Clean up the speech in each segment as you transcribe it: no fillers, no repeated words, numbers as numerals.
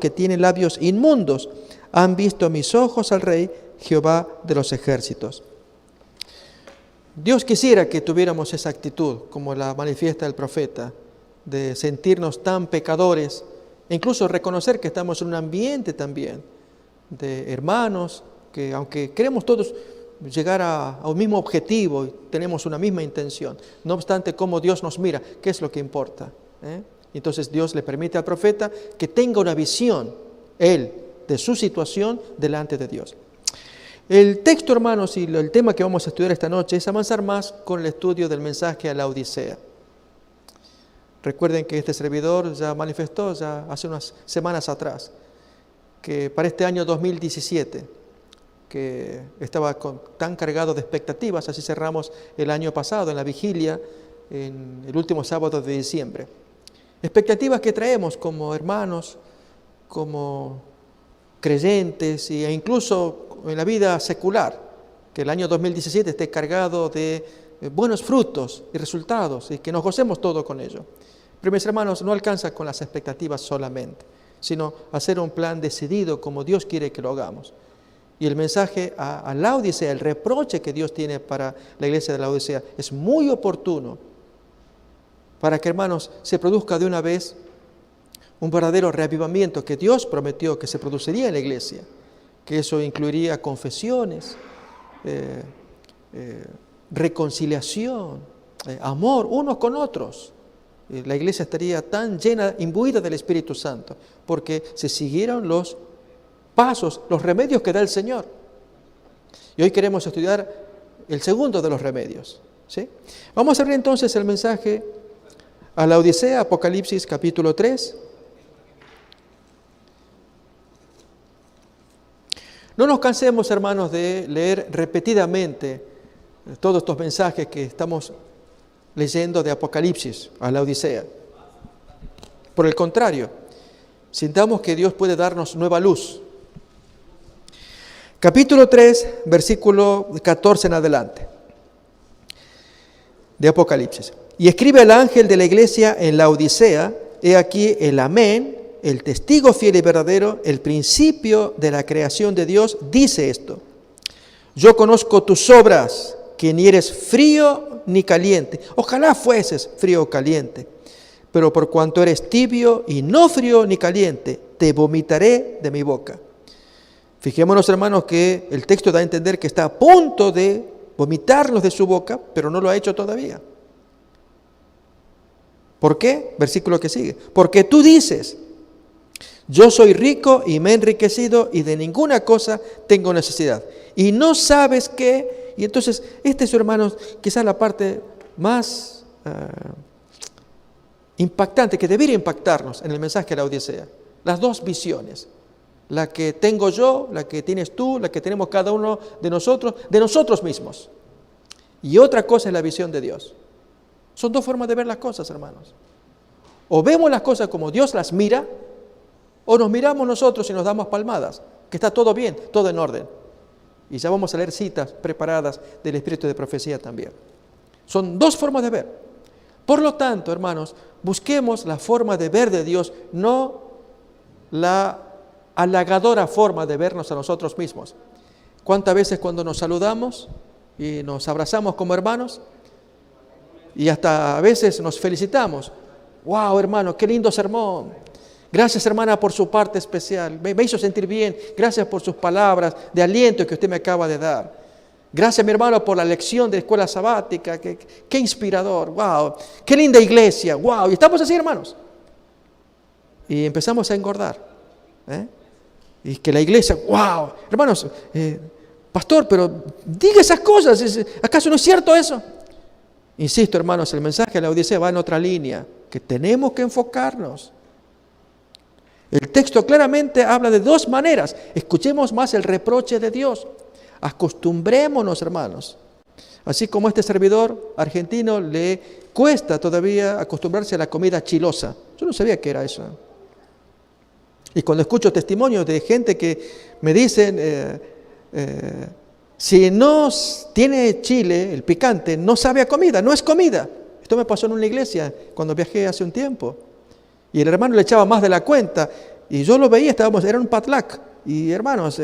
que tiene labios inmundos. Han visto mis ojos al Rey, Jehová de los ejércitos. Dios quisiera que tuviéramos esa actitud, como la manifiesta el profeta, de sentirnos tan pecadores, e incluso reconocer que estamos en un ambiente también de hermanos, que aunque queremos todos llegar a un mismo objetivo y tenemos una misma intención, no obstante cómo Dios nos mira, ¿qué es lo que importa? Entonces Dios le permite al profeta que tenga una visión, él, de su situación delante de Dios. El texto, hermanos, y el tema que vamos a estudiar esta noche es avanzar más con el estudio del mensaje a la Odisea. Recuerden que este servidor ya manifestó ya hace unas semanas atrás que para este año 2017, que estaba tan cargado de expectativas, así cerramos el año pasado en la vigilia, en el último sábado de diciembre. Expectativas que traemos como hermanos, como creyentes e incluso en la vida secular, que el año 2017 esté cargado de buenos frutos y resultados y que nos gocemos todo con ello. Pero mis hermanos, no alcanza con las expectativas solamente, sino hacer un plan decidido como Dios quiere que lo hagamos. Y el mensaje a la Odisea, el reproche que Dios tiene para la iglesia de la Odisea es muy oportuno para que, hermanos, se produzca de una vez un verdadero reavivamiento que Dios prometió que se produciría en la iglesia, que eso incluiría confesiones, reconciliación, amor unos con otros. La iglesia estaría tan llena, imbuida del Espíritu Santo, porque se siguieron los pasos, los remedios que da el Señor. Y hoy queremos estudiar el segundo de los remedios, ¿sí? Vamos a ver entonces el mensaje a la Odisea, Apocalipsis capítulo 3. No nos cansemos, hermanos, de leer repetidamente todos estos mensajes que estamos leyendo de Apocalipsis a la Odisea. Por el contrario, sintamos que Dios puede darnos nueva luz. Capítulo 3, versículo 14 en adelante, de Apocalipsis. Y escribe al ángel de la iglesia en la Odisea, he aquí el Amén, el testigo fiel y verdadero, el principio de la creación de Dios, dice esto: yo conozco tus obras, que ni eres frío ni caliente. Ojalá fueses frío o caliente, pero por cuanto eres tibio y no frío ni caliente, te vomitaré de mi boca. Fijémonos, hermanos, que el texto da a entender que está a punto de vomitarlos de su boca, pero no lo ha hecho todavía. ¿Por qué? Versículo que sigue. Porque tú dices: yo soy rico y me he enriquecido y de ninguna cosa tengo necesidad. Y no sabes qué. Y entonces, es, hermanos, quizás la parte más impactante, que debería impactarnos en el mensaje de la Odisea. Las dos visiones. La que tengo yo, la que tienes tú, la que tenemos cada uno de nosotros mismos. Y otra cosa es la visión de Dios. Son dos formas de ver las cosas, hermanos. O vemos las cosas como Dios las mira, o nos miramos nosotros y nos damos palmadas, que está todo bien, todo en orden. Y ya vamos a leer citas preparadas del Espíritu de Profecía también. Son dos formas de ver. Por lo tanto, hermanos, busquemos la forma de ver de Dios, no la halagadora forma de vernos a nosotros mismos. ¿Cuántas veces cuando nos saludamos y nos abrazamos como hermanos y hasta a veces nos felicitamos? ¡Wow, hermano, qué lindo sermón! Gracias, hermana, por su parte especial. Me hizo sentir bien. Gracias por sus palabras de aliento que usted me acaba de dar. Gracias, mi hermano, por la lección de escuela sabática. Qué inspirador. ¡Wow! ¡Qué linda iglesia! ¡Wow! Y estamos así, hermanos. Y empezamos a engordar. Y que la iglesia, ¡wow! Hermanos, pastor, pero diga esas cosas. ¿Acaso no es cierto eso? Insisto, hermanos, el mensaje de la Odisea va en otra línea, que tenemos que enfocarnos. El texto claramente habla de dos maneras. Escuchemos más el reproche de Dios. Acostumbrémonos, hermanos. Así como este servidor argentino le cuesta todavía acostumbrarse a la comida chilosa. Yo no sabía qué era eso. Y cuando escucho testimonios de gente que me dicen, si no tiene chile, el picante, no sabe a comida, no es comida. Esto me pasó en una iglesia cuando viajé hace un tiempo. Y el hermano le echaba más de la cuenta. Y yo lo veía, era un potluck. Y hermanos,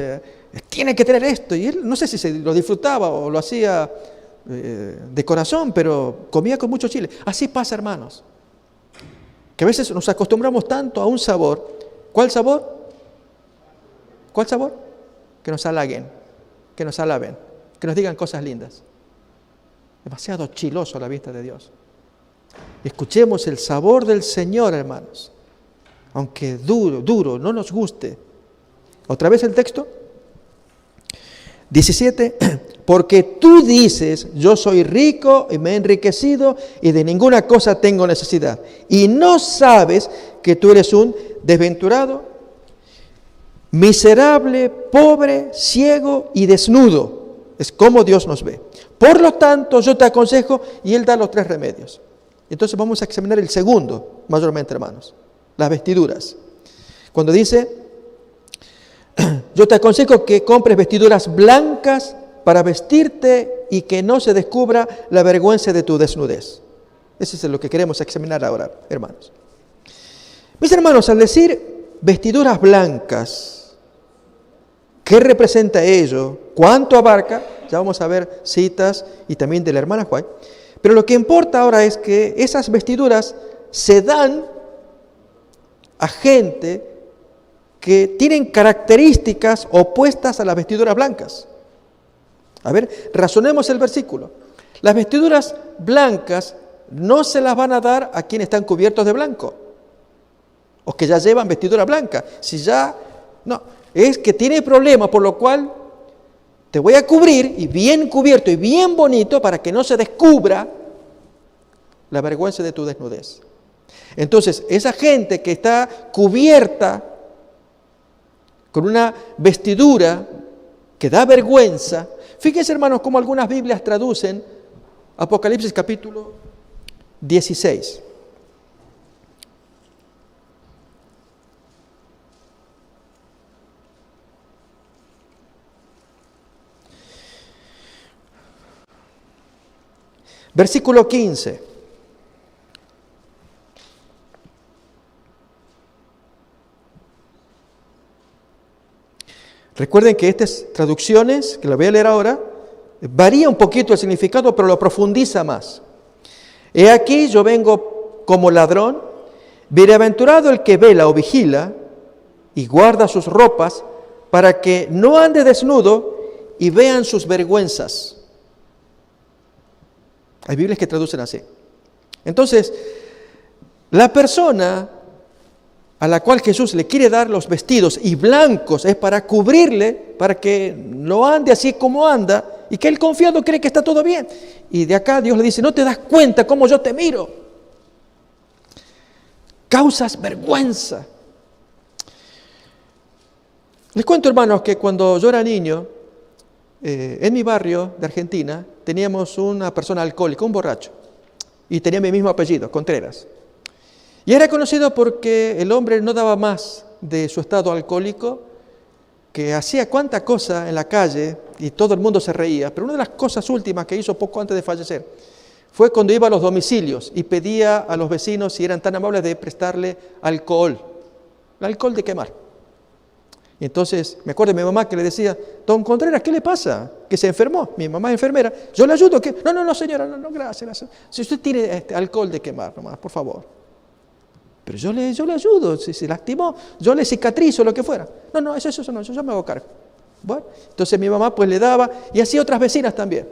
tiene que tener esto. Y él, no sé si se lo disfrutaba o lo hacía de corazón, pero comía con mucho chile. Así pasa, hermanos. Que a veces nos acostumbramos tanto a un sabor. ¿Cuál sabor? ¿Cuál sabor? Que nos halaguen, que nos alaben, que nos digan cosas lindas. Demasiado chiloso a la vista de Dios. Escuchemos el sabor del Señor, hermanos. Aunque duro, no nos guste. Otra vez el texto. 17. Porque tú dices, yo soy rico y me he enriquecido y de ninguna cosa tengo necesidad. Y no sabes que tú eres un desventurado, miserable, pobre, ciego y desnudo. Es como Dios nos ve. Por lo tanto, yo te aconsejo, y Él da los 3 remedios. Entonces vamos a examinar el segundo, mayormente, hermanos. Las vestiduras. Cuando dice, yo te aconsejo que compres vestiduras blancas para vestirte y que no se descubra la vergüenza de tu desnudez. Eso es lo que queremos examinar ahora, hermanos. Mis hermanos, al decir vestiduras blancas, ¿qué representa ello? ¿Cuánto abarca? Ya vamos a ver citas y también de la hermana White. Pero lo que importa ahora es que esas vestiduras se dan a gente que tienen características opuestas a las vestiduras blancas. A ver, razonemos el versículo. Las vestiduras blancas no se las van a dar a quienes están cubiertos de blanco o que ya llevan vestidura blanca. No, es que tiene problemas, por lo cual te voy a cubrir y bien cubierto y bien bonito para que no se descubra la vergüenza de tu desnudez. Entonces, esa gente que está cubierta con una vestidura que da vergüenza, fíjense, hermanos, cómo algunas Biblias traducen Apocalipsis capítulo 16. Versículo 15. Recuerden que estas traducciones, que las voy a leer ahora, varía un poquito el significado, pero lo profundiza más. He aquí, yo vengo como ladrón, bienaventurado el que vela o vigila y guarda sus ropas para que no ande desnudo y vean sus vergüenzas. Hay Biblias que traducen así. Entonces, la persona a la cual Jesús le quiere dar los vestidos y blancos es para cubrirle, para que no ande así como anda y que él confiado cree que está todo bien. Y de acá Dios le dice, no te das cuenta cómo yo te miro. Causas vergüenza. Les cuento, hermanos, que cuando yo era niño, en mi barrio de Argentina, teníamos una persona alcohólica, un borracho, y tenía mi mismo apellido, Contreras. Y era conocido porque el hombre no daba más de su estado alcohólico, que hacía cuánta cosa en la calle y todo el mundo se reía. Pero una de las cosas últimas que hizo poco antes de fallecer fue cuando iba a los domicilios y pedía a los vecinos si eran tan amables de prestarle alcohol, el alcohol de quemar. Y entonces me acuerdo de mi mamá que le decía, don Contreras, ¿qué le pasa? Que se enfermó. Mi mamá es enfermera. Yo le ayudo. ¿Qué? No, señora, no, gracias. Si usted tiene alcohol de quemar, nomás, por favor. Pero yo le ayudo. Si se lastimó, yo le cicatrizo, lo que fuera. No, eso no, yo me hago cargo. Bueno, entonces mi mamá pues le daba, y así otras vecinas también.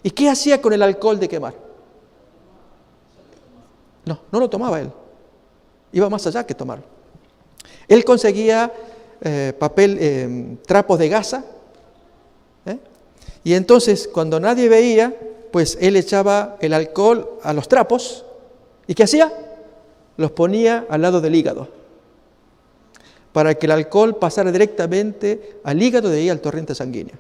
¿Y qué hacía con el alcohol de quemar? No lo tomaba él. Iba más allá que tomarlo. Él conseguía trapos de gasa, y entonces cuando nadie veía, pues él echaba el alcohol a los trapos, ¿y qué hacía? Los ponía al lado del hígado, para que el alcohol pasara directamente al hígado, de ahí al torrente sanguíneo.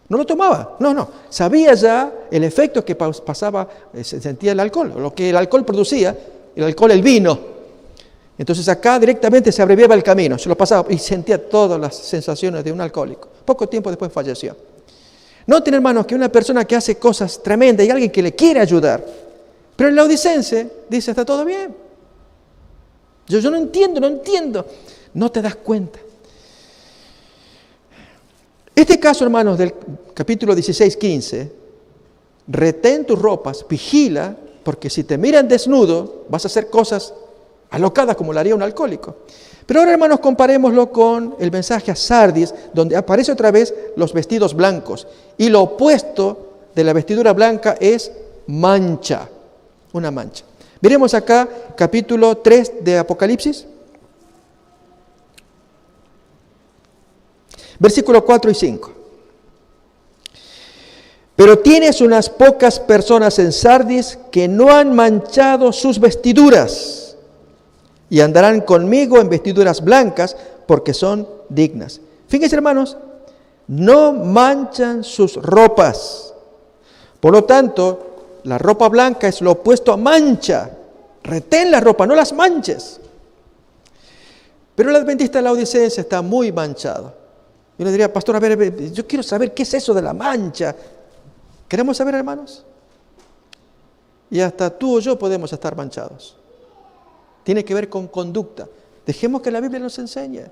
No lo tomaba, no, sabía ya el efecto que pasaba, se sentía el alcohol, lo que el alcohol producía, el vino. Entonces acá directamente se abreviaba el camino, se lo pasaba y sentía todas las sensaciones de un alcohólico. Poco tiempo después falleció. Noten, hermanos, que una persona que hace cosas tremendas y alguien que le quiere ayudar, pero el laodicense dice, está todo bien. Yo no entiendo. No te das cuenta. Este caso, hermanos, del capítulo 16, 15, retén tus ropas, vigila, porque si te miran desnudo, vas a hacer cosas alocadas como lo haría un alcohólico. Pero ahora, hermanos, comparémoslo con el mensaje a Sardis, donde aparece otra vez los vestidos blancos. Y lo opuesto de la vestidura blanca es mancha, una mancha. Miremos acá capítulo 3 de Apocalipsis. Versículos 4 y 5. Pero tienes unas pocas personas en Sardis que no han manchado sus vestiduras y andarán conmigo en vestiduras blancas porque son dignas. Fíjense, hermanos, no manchan sus ropas. Por lo tanto, la ropa blanca es lo opuesto a mancha. Retén la ropa, no las manches. Pero el adventista laodicense está muy manchado. Yo le diría, pastor, a ver, yo quiero saber qué es eso de la mancha. ¿Queremos saber, hermanos? Y hasta tú o yo podemos estar manchados. Tiene que ver con conducta. Dejemos que la Biblia nos enseñe.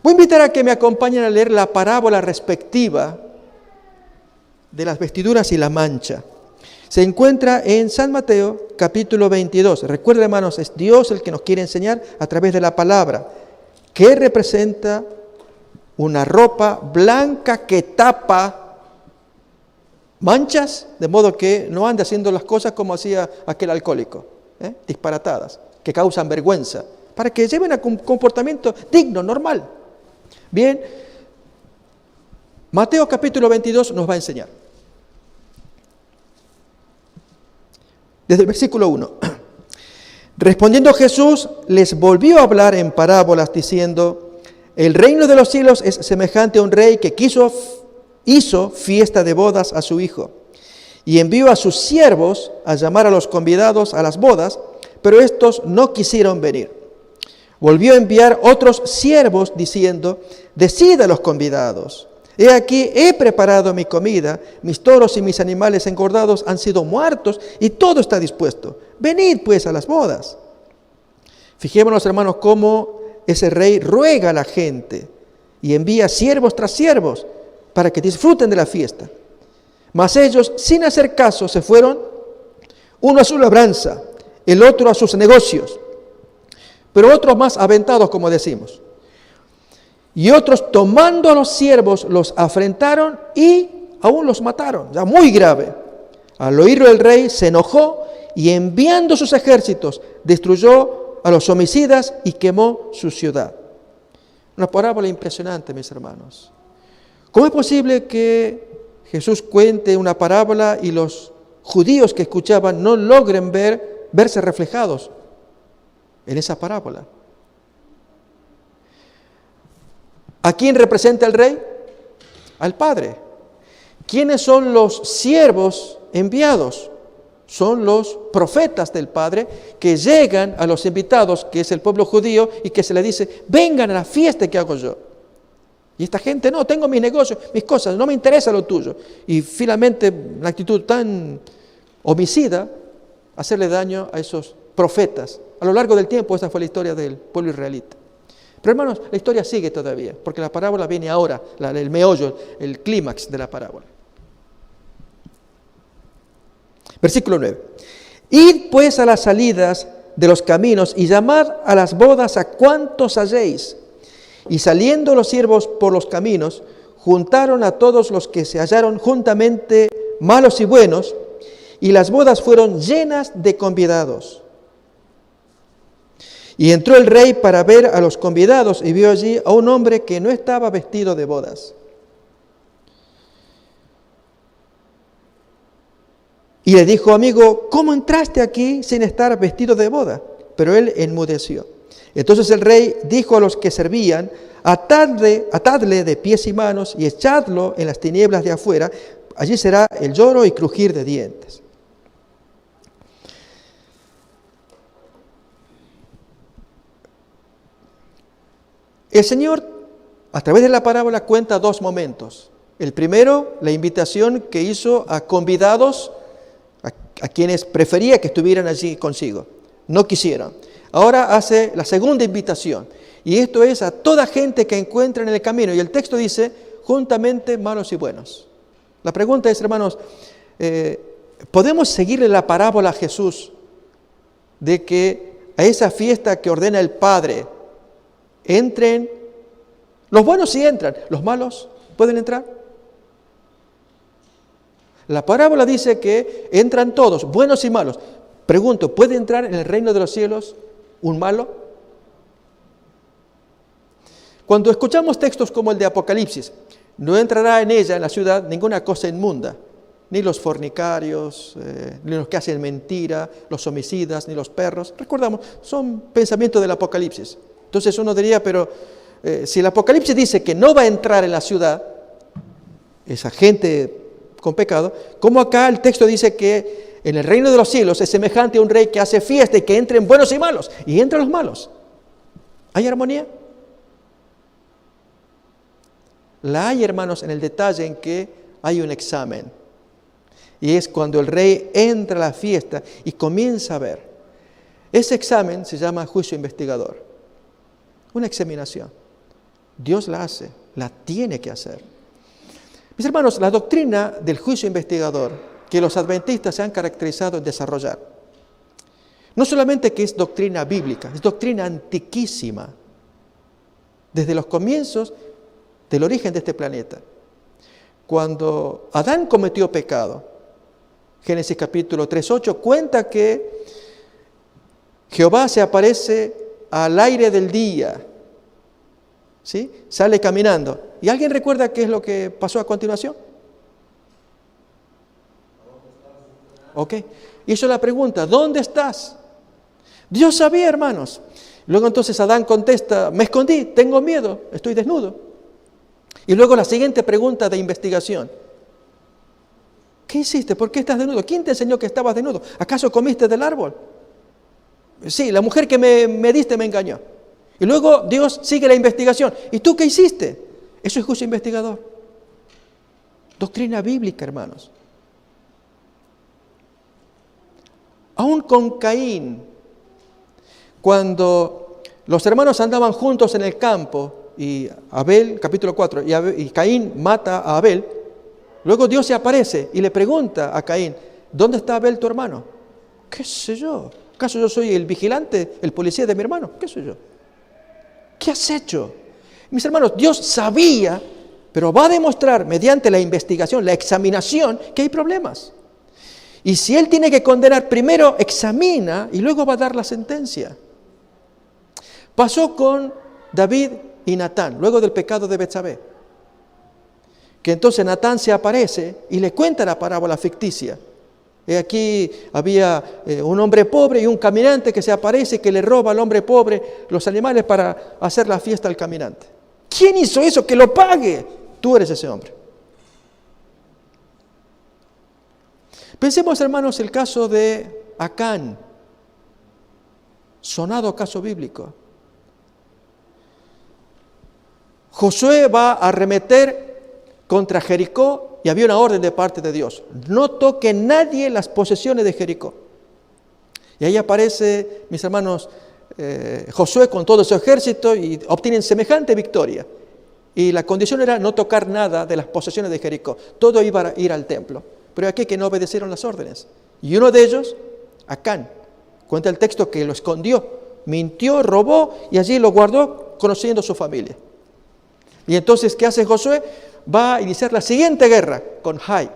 Voy a invitar a que me acompañen a leer la parábola respectiva de las vestiduras y la mancha. Se encuentra en San Mateo, capítulo 22. Recuerden, hermanos, es Dios el que nos quiere enseñar a través de la palabra. ¿Qué representa una ropa blanca que tapa manchas? De modo que no ande haciendo las cosas como hacía aquel alcohólico, disparatadas, que causan vergüenza, para que lleven a un comportamiento digno, normal. Bien, Mateo capítulo 22 nos va a enseñar. Desde el versículo 1. Respondiendo Jesús, les volvió a hablar en parábolas diciendo, el reino de los cielos es semejante a un rey que hizo fiesta de bodas a su hijo y envió a sus siervos a llamar a los convidados a las bodas, pero estos no quisieron venir. Volvió a enviar otros siervos diciendo, decid a los convidados, he aquí, he preparado mi comida, mis toros y mis animales engordados han sido muertos y todo está dispuesto. Venid pues a las bodas. Fijémonos, hermanos, cómo ese rey ruega a la gente y envía siervos tras siervos para que disfruten de la fiesta. Mas ellos, sin hacer caso, se fueron, uno a su labranza, el otro a sus negocios, pero otros más aventados, como decimos. Y otros, tomando a los siervos, los afrentaron y aún los mataron, ya muy grave. Al oírlo el rey se enojó y enviando sus ejércitos destruyó a los homicidas y quemó su ciudad. Una parábola impresionante, mis hermanos. ¿Cómo es posible que Jesús cuente una parábola y los judíos que escuchaban no logren verse reflejados en esa parábola? ¿A quién representa el rey? Al Padre. ¿Quiénes son los siervos enviados? Son los profetas del Padre que llegan a los invitados, que es el pueblo judío, y que se les dice, vengan a la fiesta que hago yo. Y esta gente, no, tengo mis negocios, mis cosas, no me interesa lo tuyo. Y finalmente, la actitud tan homicida, hacerle daño a esos profetas. A lo largo del tiempo, esa fue la historia del pueblo israelita. Pero hermanos, la historia sigue todavía, porque la parábola viene ahora, el meollo, el clímax de la parábola. Versículo 9. Id pues a las salidas de los caminos y llamad a las bodas a cuantos halléis. Y saliendo los siervos por los caminos, juntaron a todos los que se hallaron juntamente, malos y buenos, y las bodas fueron llenas de convidados. Y entró el rey para ver a los convidados y vio allí a un hombre que no estaba vestido de bodas. Y le dijo, amigo, ¿cómo entraste aquí sin estar vestido de boda? Pero él enmudeció. Entonces el rey dijo a los que servían, atadle de pies y manos y echadlo en las tinieblas de afuera, allí será el lloro y crujir de dientes. El Señor, a través de la parábola, cuenta dos momentos. El primero, la invitación que hizo a convidados, a quienes prefería que estuvieran allí consigo. No quisieron. ahora hace la segunda invitación. Y esto es a toda gente que encuentra en el camino. Y el texto dice, juntamente malos y buenos. La pregunta es, hermanos, ¿podemos seguirle la parábola a Jesús de que a esa fiesta que ordena el Padre entren, los buenos sí entran, los malos pueden entrar? La parábola dice que entran todos, buenos y malos. Pregunto, ¿puede entrar en el reino de los cielos un malo? Cuando escuchamos textos como el de Apocalipsis, no entrará en ella, en la ciudad, ninguna cosa inmunda, ni los fornicarios, ni los que hacen mentira, los homicidas, ni los perros. Recordamos, son pensamientos del Apocalipsis. Entonces uno diría, pero si el Apocalipsis dice que no va a entrar en la ciudad, esa gente con pecado, ¿cómo acá el texto dice que en el reino de los cielos es semejante a un rey que hace fiesta y que entren buenos y malos? Y entran los malos. ¿Hay armonía? La hay, hermanos, en el detalle en que hay un examen. Y es cuando el rey entra a la fiesta y comienza a ver. Ese examen se llama juicio investigador. Una examinación. Dios la hace, la tiene que hacer. Mis hermanos, la doctrina del juicio investigador que los adventistas se han caracterizado en desarrollar, no solamente que es doctrina bíblica, es doctrina antiquísima, desde los comienzos del origen de este planeta. Cuando Adán cometió pecado, Génesis capítulo 3:8 cuenta que Jehová se aparece al aire del día, ¿sí? Sale caminando. ¿Y alguien recuerda qué es lo que pasó a continuación? Ok. Hizo la pregunta, ¿dónde estás? Dios sabía, hermanos. Luego entonces Adán contesta, me escondí, tengo miedo, estoy desnudo. Y luego la siguiente pregunta de investigación. ¿Qué hiciste? ¿Por qué estás desnudo? ¿Quién te enseñó que estabas desnudo? ¿Acaso comiste del árbol? Sí, la mujer que me diste me engañó. Y luego Dios sigue la investigación. ¿Y tú qué hiciste? Eso es juicio investigador. Doctrina bíblica, hermanos. Aún con Caín, cuando los hermanos andaban juntos en el campo, y Abel, capítulo 4, y Caín mata a Abel, luego Dios se aparece y le pregunta a Caín, ¿dónde está Abel tu hermano? ¿Qué sé yo? ¿Acaso yo soy el vigilante, el policía de mi hermano? ¿Qué sé yo? ¿Qué has hecho? Mis hermanos, Dios sabía, pero va a demostrar mediante la investigación, la examinación, que hay problemas. Y si Él tiene que condenar, primero examina y luego va a dar la sentencia. Pasó con David y Natán, luego del pecado de Betsabé. Que entonces Natán se aparece y le cuenta la parábola ficticia. Y aquí había un hombre pobre y un caminante que se aparece y que le roba al hombre pobre los animales para hacer la fiesta al caminante. ¿Quién hizo eso? Que lo pague. Tú eres ese hombre. Pensemos, hermanos, el caso de Acán, sonado caso bíblico. Josué va a arremeter contra Jericó y había una orden de parte de Dios. No toque nadie las posesiones de Jericó. Y ahí aparece, mis hermanos, Josué con todo su ejército y obtienen semejante victoria. Y la condición era no tocar nada de las posesiones de Jericó. Todo iba a ir al templo. Pero aquí que no obedecieron las órdenes. Y uno de ellos, Acán, cuenta el texto que lo escondió, mintió, robó y allí lo guardó conociendo su familia. Y entonces, ¿qué hace Josué? Va a iniciar la siguiente guerra con Jai.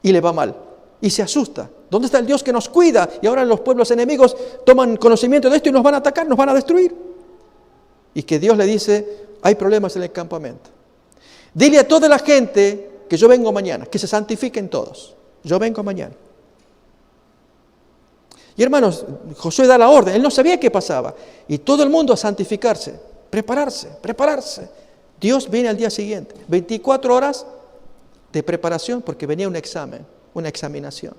Y le va mal. Y se asusta. ¿Dónde está el Dios que nos cuida? Y ahora los pueblos enemigos toman conocimiento de esto y nos van a atacar, nos van a destruir. Y que Dios le dice, hay problemas en el campamento. Dile a toda la gente que yo vengo mañana, que se santifiquen todos. Yo vengo mañana. Y hermanos, Josué da la orden, él no sabía qué pasaba. Y todo el mundo a santificarse, prepararse. Dios viene al día siguiente, 24 horas de preparación porque venía un examen, una examinación,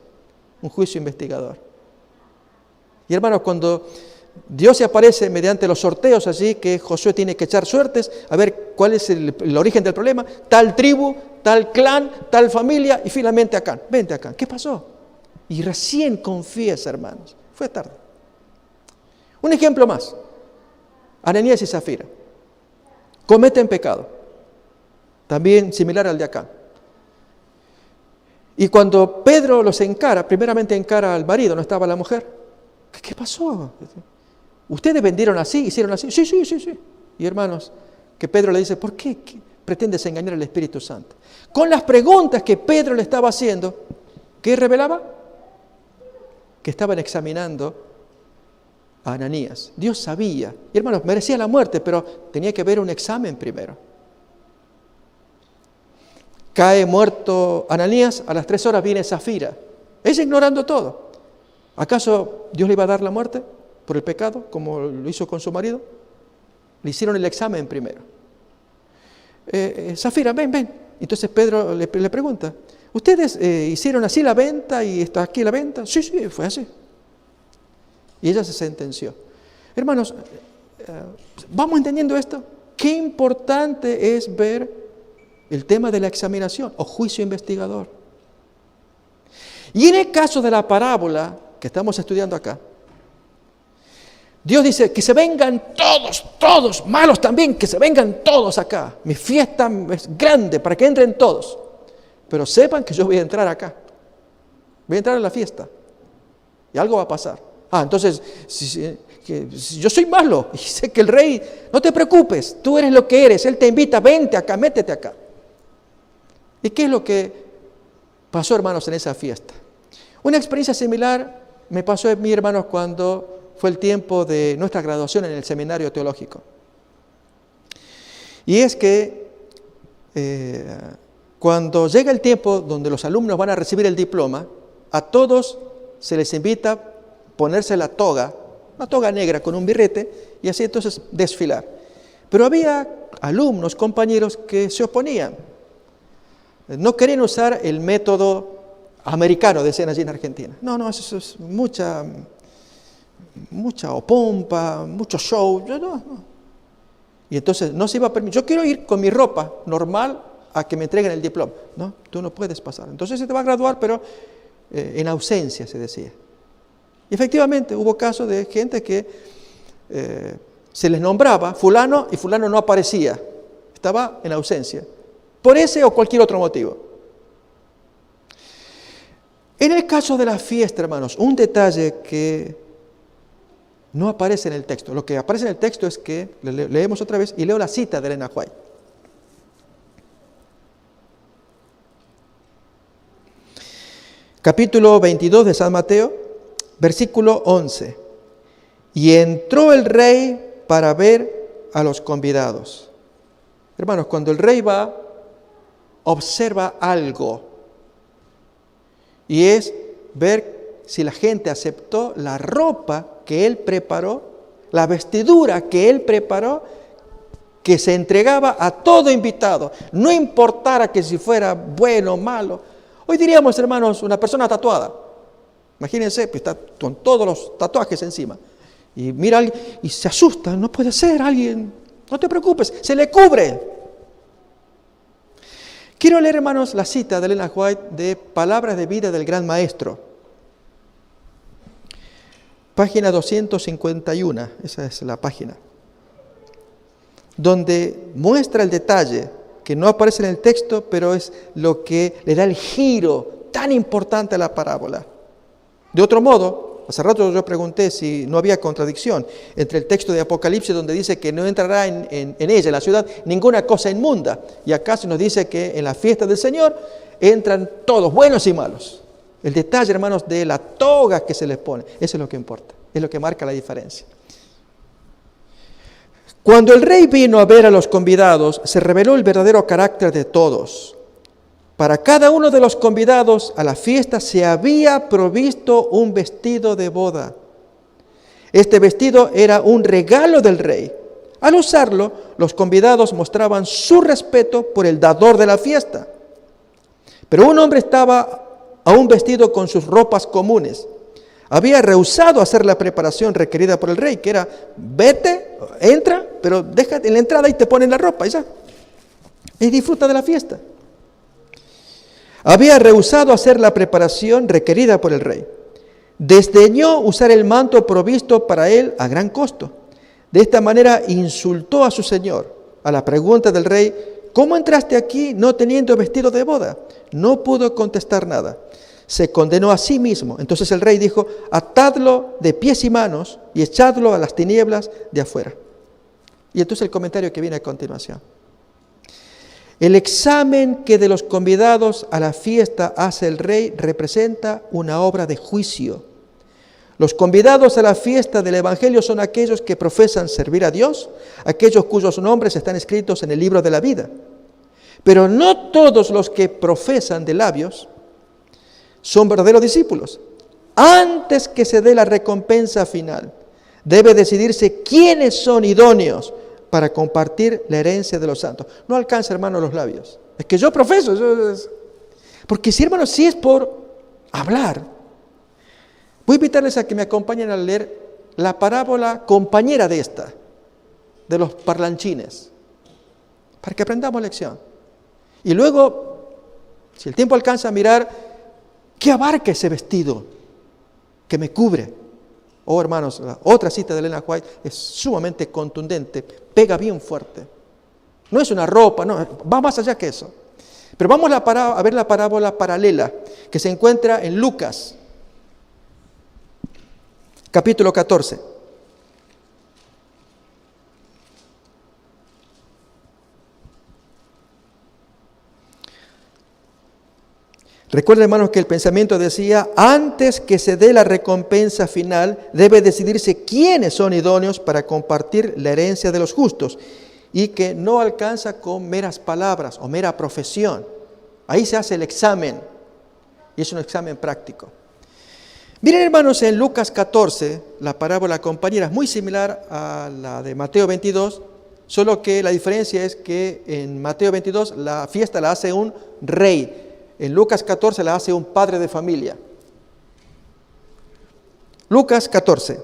un juicio investigador. Y hermanos, cuando Dios se aparece mediante los sorteos allí, que Josué tiene que echar suertes, a ver cuál es el origen del problema, tal tribu, tal clan, tal familia, y finalmente Acán. Vente Acán, ¿qué pasó? Y recién confiesa, hermanos, fue tarde. Un ejemplo más. Ananías y Zafira cometen pecado, también similar al de acá. Y cuando Pedro los encara, primeramente encara al marido, no estaba la mujer. ¿Qué pasó? ¿Ustedes vendieron así, hicieron así? Sí. Y hermanos, que Pedro le dice, ¿por qué pretendes engañar al Espíritu Santo? Con las preguntas que Pedro le estaba haciendo, ¿qué revelaba? Que estaban examinando a Ananías. Dios sabía. Y hermanos, merecía la muerte, pero tenía que ver un examen primero. Cae muerto Ananías, a las 3 horas viene Zafira. Ella ignorando todo. ¿Acaso Dios le iba a dar la muerte por el pecado, como lo hizo con su marido? Le hicieron el examen primero. Zafira, ven. Entonces Pedro le pregunta, ¿ustedes hicieron así la venta y está aquí la venta? Sí, fue así. Y ella se sentenció. Hermanos, ¿vamos entendiendo esto? Qué importante es ver el tema de la examinación o juicio investigador. Y en el caso de la parábola que estamos estudiando acá, Dios dice que se vengan todos, malos también, que se vengan todos acá. Mi fiesta es grande para que entren todos. Pero sepan que yo voy a entrar acá. Voy a entrar a la fiesta. Y algo va a pasar. Entonces, si yo soy malo y sé que el rey, no te preocupes, tú eres lo que eres. Él te invita, vente acá, métete acá. ¿Y qué es lo que pasó, hermanos, en esa fiesta? Una experiencia similar me pasó a mí, hermanos, cuando fue el tiempo de nuestra graduación en el seminario teológico. Y es que cuando llega el tiempo donde los alumnos van a recibir el diploma, a todos se les invita a ponerse la toga, una toga negra con un birrete, y así entonces desfilar. Pero había alumnos, compañeros que se oponían. No querían usar el método americano, decían allí en Argentina. No, eso es mucha pompa, mucho show. No. Y entonces no se iba a permitir. Yo quiero ir con mi ropa normal a que me entreguen el diploma. No, tú no puedes pasar. Entonces se te va a graduar, pero en ausencia, se decía. Y efectivamente hubo casos de gente que se les nombraba fulano y fulano no aparecía. Estaba en ausencia. Por ese o cualquier otro motivo. En el caso de la fiesta, hermanos, un detalle que no aparece en el texto. Lo que aparece en el texto es que, leemos otra vez y leo la cita de Elena White. Capítulo 22 de San Mateo, versículo 11. Y entró el rey para ver a los convidados. Hermanos, cuando el rey va, observa algo, y es ver si la gente aceptó la ropa que él preparó, la vestidura que él preparó, que se entregaba a todo invitado, no importara que si fuera bueno o malo. Hoy diríamos, hermanos, una persona tatuada, imagínense, pues está con todos los tatuajes encima, y mira a alguien y se asusta, no puede ser alguien, no te preocupes, se le cubre. Quiero leer, hermanos, la cita de Elena White de Palabras de Vida del Gran Maestro. Página 251, esa es la página. Donde muestra el detalle que no aparece en el texto, pero es lo que le da el giro tan importante a la parábola. De otro modo, hace rato yo pregunté si no había contradicción entre el texto de Apocalipsis donde dice que no entrará en ella, en la ciudad, ninguna cosa inmunda. Y acá se nos dice que en la fiesta del Señor entran todos, buenos y malos. El detalle, hermanos, de la toga que se les pone, eso es lo que importa, es lo que marca la diferencia. Cuando el rey vino a ver a los convidados, se reveló el verdadero carácter de todos. Para cada uno de los convidados a la fiesta se había provisto un vestido de boda. Este vestido era un regalo del rey. Al usarlo, los convidados mostraban su respeto por el dador de la fiesta. Pero un hombre estaba aún vestido con sus ropas comunes. Había rehusado hacer la preparación requerida por el rey, que era, vete, entra, pero déjate en la entrada y te ponen la ropa y ya. Y disfruta de la fiesta. Había rehusado hacer la preparación requerida por el rey. Desdeñó usar el manto provisto para él a gran costo. De esta manera insultó a su señor. A la pregunta del rey, ¿cómo entraste aquí no teniendo vestido de boda? No pudo contestar nada. Se condenó a sí mismo. Entonces el rey dijo, atadlo de pies y manos y echadlo a las tinieblas de afuera. Y entonces el comentario que viene a continuación. El examen que de los convidados a la fiesta hace el rey representa una obra de juicio. Los convidados a la fiesta del Evangelio son aquellos que profesan servir a Dios, aquellos cuyos nombres están escritos en el libro de la vida. Pero no todos los que profesan de labios son verdaderos discípulos. Antes que se dé la recompensa final, debe decidirse quiénes son idóneos para compartir la herencia de los santos. No alcanza, hermano, los labios. Es que yo profeso. Porque si, hermano, si es por hablar, voy a invitarles a que me acompañen a leer la parábola compañera de esta, de los parlanchines, para que aprendamos lección. Y luego, si el tiempo alcanza, a mirar qué abarca ese vestido que me cubre. Oh, hermanos, la otra cita de Elena White es sumamente contundente, pega bien fuerte. No es una ropa, no, va más allá que eso. Pero vamos a ver la parábola paralela que se encuentra en Lucas, capítulo 14. Recuerden, hermanos, que el pensamiento decía, antes que se dé la recompensa final, debe decidirse quiénes son idóneos para compartir la herencia de los justos, y que no alcanza con meras palabras o mera profesión. Ahí se hace el examen, y es un examen práctico. Miren, hermanos, en Lucas 14, la parábola compañera es muy similar a la de Mateo 22, solo que la diferencia es que en Mateo 22 la fiesta la hace un rey. En Lucas 14 la hace un padre de familia. Lucas 14.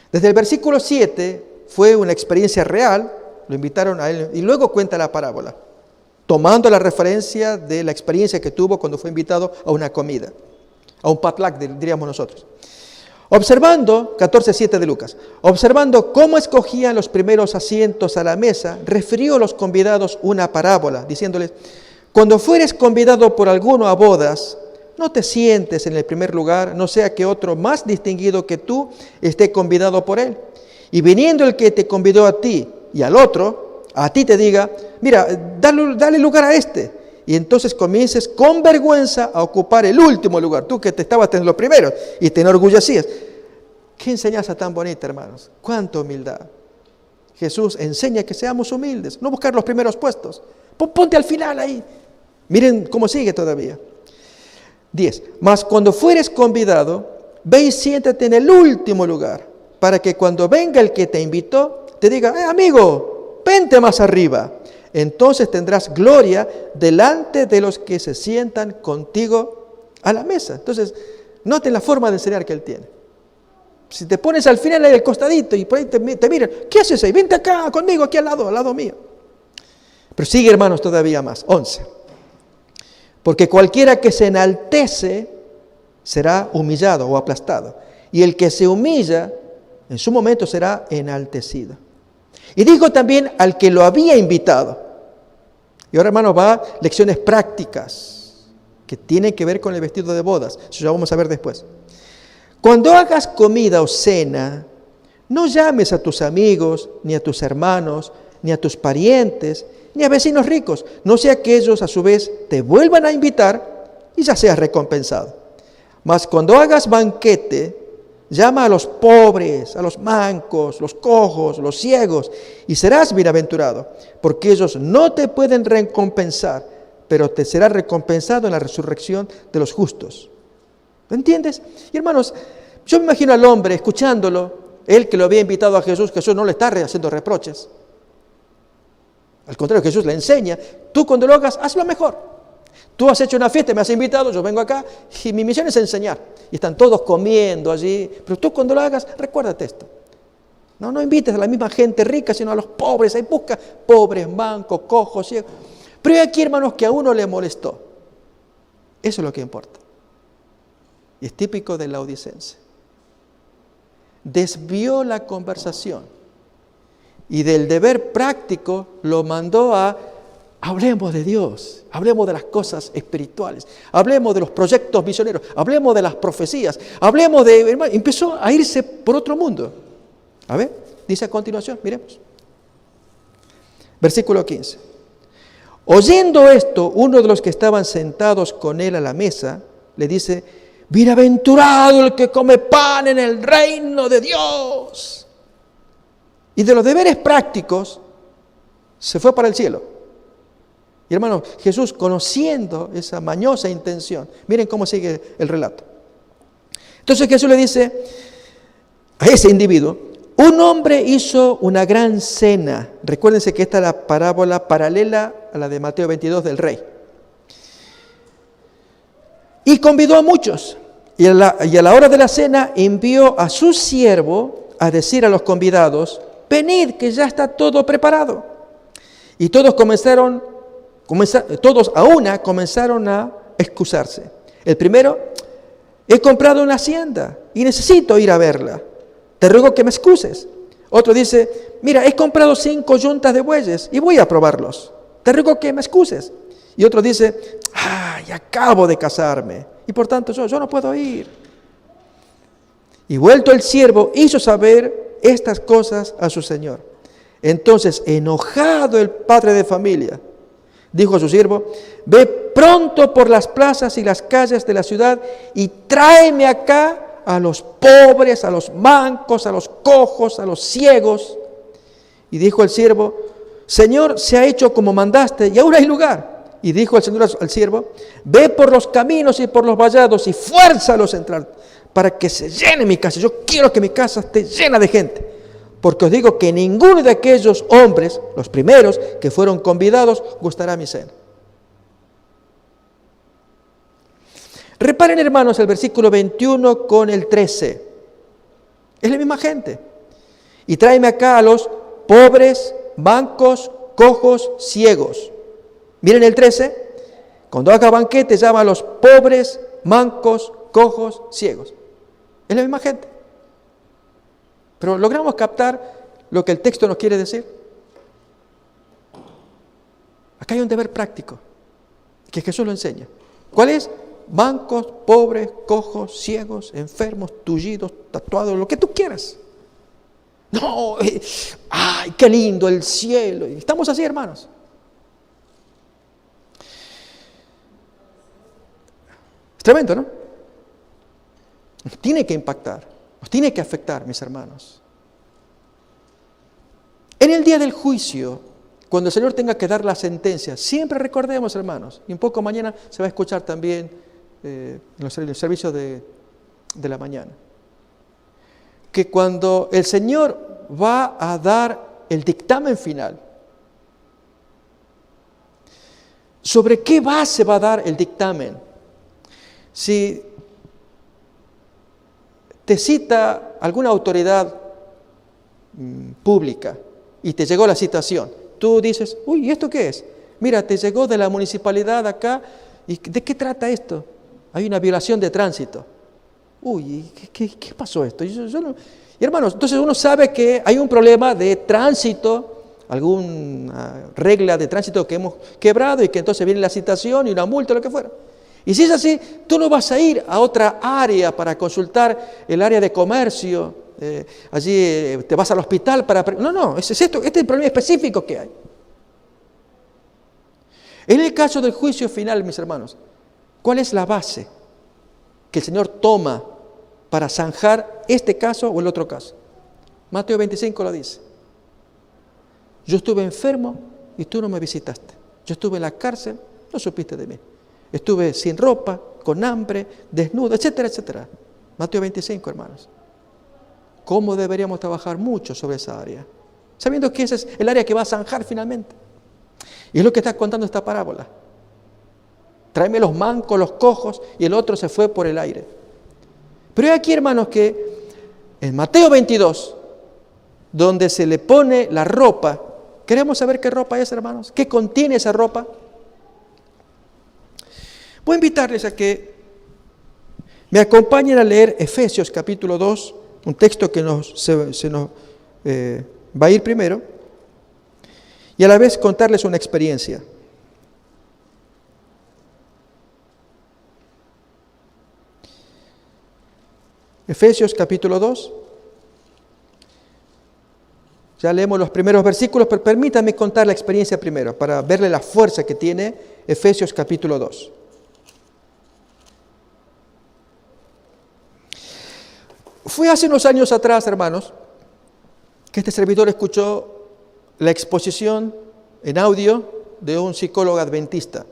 Desde el versículo 7 fue una experiencia real, lo invitaron a él, y luego cuenta la parábola, tomando la referencia de la experiencia que tuvo cuando fue invitado a una comida, a un potluck, diríamos nosotros. Observando, 14:7 de Lucas, observando cómo escogían los primeros asientos a la mesa, refirió a los convidados una parábola, diciéndoles, cuando fueres convidado por alguno a bodas, no te sientes en el primer lugar, no sea que otro más distinguido que tú esté convidado por él. Y viniendo el que te convidó a ti y al otro, a ti te diga, mira, dale lugar a este. Y entonces comiences con vergüenza a ocupar el último lugar. Tú que te estabas en los primeros y te enorgullecías. Qué enseñanza tan bonita, hermanos. Cuánta humildad. Jesús enseña que seamos humildes, no buscar los primeros puestos. Ponte al final ahí. Miren cómo sigue todavía. 10. Mas cuando fueres convidado, ve y siéntate en el último lugar, para que cuando venga el que te invitó, te diga, amigo, vente más arriba. Entonces tendrás gloria delante de los que se sientan contigo a la mesa. Entonces, noten la forma de enseñar que él tiene. Si te pones al final ahí del costadito y por ahí te miran, ¿qué haces ahí? Vente acá conmigo, aquí al lado mío. Pero sigue, hermanos, todavía más. 11. Porque cualquiera que se enaltece será humillado o aplastado. Y el que se humilla, en su momento será enaltecido. Y dijo también al que lo había invitado. Y ahora, hermanos, va a lecciones prácticas que tienen que ver con el vestido de bodas. Eso ya vamos a ver después. Cuando hagas comida o cena, no llames a tus amigos, ni a tus hermanos, ni a tus parientes, ni a vecinos ricos, no sea que ellos a su vez te vuelvan a invitar y ya seas recompensado. Mas cuando hagas banquete, llama a los pobres, a los mancos, los cojos, los ciegos, y serás bienaventurado, porque ellos no te pueden recompensar, pero te será recompensado en la resurrección de los justos. ¿Lo entiendes? Y hermanos, yo me imagino al hombre escuchándolo, él que lo había invitado a Jesús, Jesús no le está haciendo reproches. Al contrario, Jesús le enseña, tú cuando lo hagas, hazlo mejor. Tú has hecho una fiesta, me has invitado, yo vengo acá y mi misión es enseñar. Y están todos comiendo allí, pero tú cuando lo hagas, recuérdate esto. No invites a la misma gente rica, sino a los pobres. Ahí busca pobres, mancos, cojos, ciegos. Pero hay aquí, hermanos, que a uno le molestó. Eso es lo que importa. y es típico del laodicense, desvió la conversación y del deber práctico lo mandó a hablemos de Dios, hablemos de las cosas espirituales, hablemos de los proyectos misioneros, hablemos de las profecías, hablemos de... Hermano, empezó a irse por otro mundo. A ver, dice a continuación, miremos. Versículo 15. Oyendo esto, uno de los que estaban sentados con él a la mesa, le dice, bienaventurado el que come pan en el reino de Dios. Y de los deberes prácticos, se fue para el cielo. Y hermanos, Jesús, conociendo esa mañosa intención, miren cómo sigue el relato. Entonces Jesús le dice a ese individuo, un hombre hizo una gran cena. Recuérdense que esta es la parábola paralela a la de Mateo 22 del rey. Y convidó a muchos. Y a la hora de la cena envió a su siervo a decir a los convidados, venid que ya está todo preparado. Y todos todos a una comenzaron a excusarse. El primero, he comprado una hacienda y necesito ir a verla. Te ruego que me excuses. Otro dice, mira, he comprado 5 yuntas de bueyes y voy a probarlos. Te ruego que me excuses. Y otro dice, ay, acabo de casarme y por tanto yo no puedo ir. Y vuelto el siervo hizo saber estas cosas a su señor. Entonces, enojado el padre de familia, dijo a su siervo, ve pronto por las plazas y las calles de la ciudad y tráeme acá a los pobres, a los mancos, a los cojos, a los ciegos. Y dijo el siervo, Señor, se ha hecho como mandaste y aún hay lugar. Y dijo el Señor al siervo, ve por los caminos y por los vallados y fuérzalos a entrar para que se llene mi casa. Yo quiero que mi casa esté llena de gente. Porque os digo que ninguno de aquellos hombres, los primeros que fueron convidados, gustará mi cena. Reparen, hermanos, el versículo 21 con el 13. Es la misma gente. Y tráeme acá a los pobres, mancos, cojos, ciegos. Miren el 13. Cuando haga banquete, llama a los pobres, mancos, cojos, ciegos. Es la misma gente. Pero ¿logramos captar lo que el texto nos quiere decir? Acá hay un deber práctico que Jesús lo enseña. ¿Cuál es? Mancos, pobres, cojos, ciegos, enfermos, tullidos, tatuados, lo que tú quieras. No, ay, qué lindo el cielo. Estamos así, hermanos. Es tremendo, ¿no? Nos tiene que impactar, nos tiene que afectar, mis hermanos. En el día del juicio, cuando el Señor tenga que dar la sentencia, siempre recordemos, hermanos, y un poco mañana se va a escuchar también en el servicio de la mañana, que cuando el Señor va a dar el dictamen final, ¿sobre qué base va a dar el dictamen? Si te cita alguna autoridad pública y te llegó la citación, tú dices, uy, ¿y esto qué es? Mira, te llegó de la municipalidad acá, ¿y de qué trata esto? Hay una violación de tránsito. Uy, ¿qué pasó esto? Yo no... Y hermanos, entonces uno sabe que hay un problema de tránsito, alguna regla de tránsito que hemos quebrado y que entonces viene la citación y una multa o lo que fuera. Y si es así, tú no vas a ir a otra área para consultar el área de comercio, allí te vas al hospital para... No, este es el problema específico que hay. En el caso del juicio final, mis hermanos, ¿cuál es la base que el Señor toma para zanjar este caso o el otro caso? Mateo 25 lo dice. Yo estuve enfermo y tú no me visitaste. Yo estuve en la cárcel, no supiste de mí. Estuve sin ropa, con hambre, desnudo, etcétera, etcétera. Mateo 25, hermanos. ¿Cómo deberíamos trabajar mucho sobre esa área? Sabiendo que esa es el área que va a zanjar finalmente. Y es lo que está contando esta parábola. Tráeme los mancos, los cojos, y el otro se fue por el aire. Pero hay aquí, hermanos, que en Mateo 22, donde se le pone la ropa, ¿queremos saber qué ropa es, hermanos? ¿Qué contiene esa ropa? Voy a invitarles a que Me acompañan a leer Efesios capítulo 2, un texto que se nos va a ir primero, y a la vez contarles una experiencia. Efesios capítulo 2. Ya leemos los primeros versículos, pero permítanme contar la experiencia primero, para verle la fuerza que tiene Efesios capítulo 2. Fue hace unos años atrás, hermanos, que este servidor escuchó la exposición en audio de un psicólogo adventista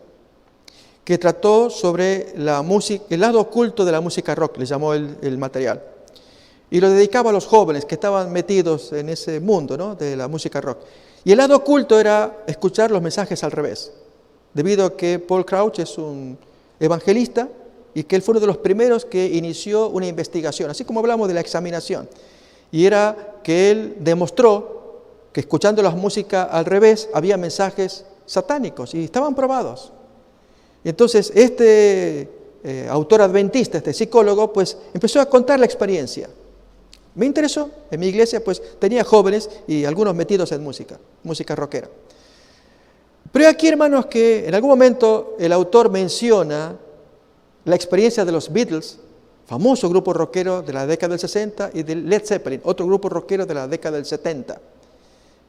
que trató sobre la música, el lado oculto de la música rock, le llamó el material. Y lo dedicaba a los jóvenes que estaban metidos en ese mundo, ¿no?, de la música rock. Y el lado oculto era escuchar los mensajes al revés, debido a que Paul Crouch es un evangelista y que él fue uno de los primeros que inició una investigación, así como hablamos de la examinación. Y era que él demostró que escuchando la música al revés había mensajes satánicos y estaban probados. Y entonces este autor adventista, este psicólogo, pues empezó a contar la experiencia. Me interesó. En mi iglesia pues tenía jóvenes y algunos metidos en música rockera. Pero aquí, hermanos, que en algún momento el autor menciona la experiencia de los Beatles, famoso grupo rockero de la década del 60, y de Led Zeppelin, otro grupo rockero de la década del 70.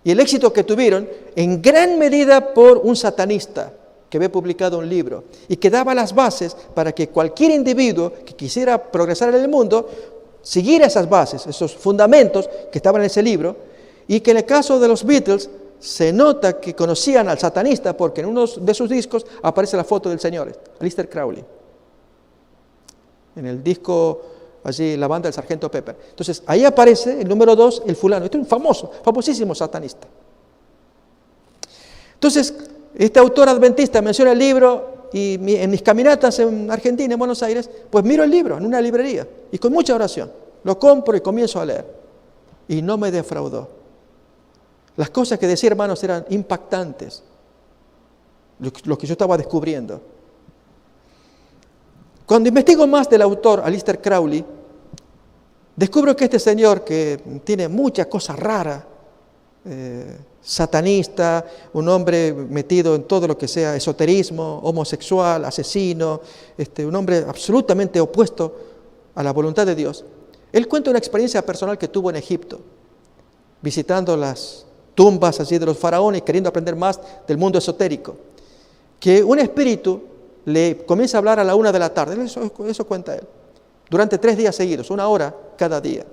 Y el éxito que tuvieron en gran medida por un satanista que había publicado un libro y que daba las bases para que cualquier individuo que quisiera progresar en el mundo siguiera esas bases, esos fundamentos que estaban en ese libro, y que en el caso de los Beatles se nota que conocían al satanista porque en uno de sus discos aparece la foto del señor, Aleister Crowley. En el disco, allí, la banda del Sargento Pepper. Entonces, ahí aparece el número 2, el fulano. Este es un famosísimo satanista. Entonces, este autor adventista menciona el libro y en mis caminatas en Argentina, en Buenos Aires, pues miro el libro en una librería y con mucha oración. Lo compro y comienzo a leer. Y no me defraudó. Las cosas que decía, hermanos, eran impactantes. Lo que yo estaba descubriendo. Cuando investigo más del autor, Aleister Crowley, descubro que este señor, que tiene muchas cosas raras, satanista, un hombre metido en todo lo que sea esoterismo, homosexual, asesino, un hombre absolutamente opuesto a la voluntad de Dios. Él cuenta una experiencia personal que tuvo en Egipto, visitando las tumbas así de los faraones, queriendo aprender más del mundo esotérico, que un espíritu le comienza a hablar a la 1 de la tarde, eso cuenta él, durante 3 días seguidos, 1 hora cada día.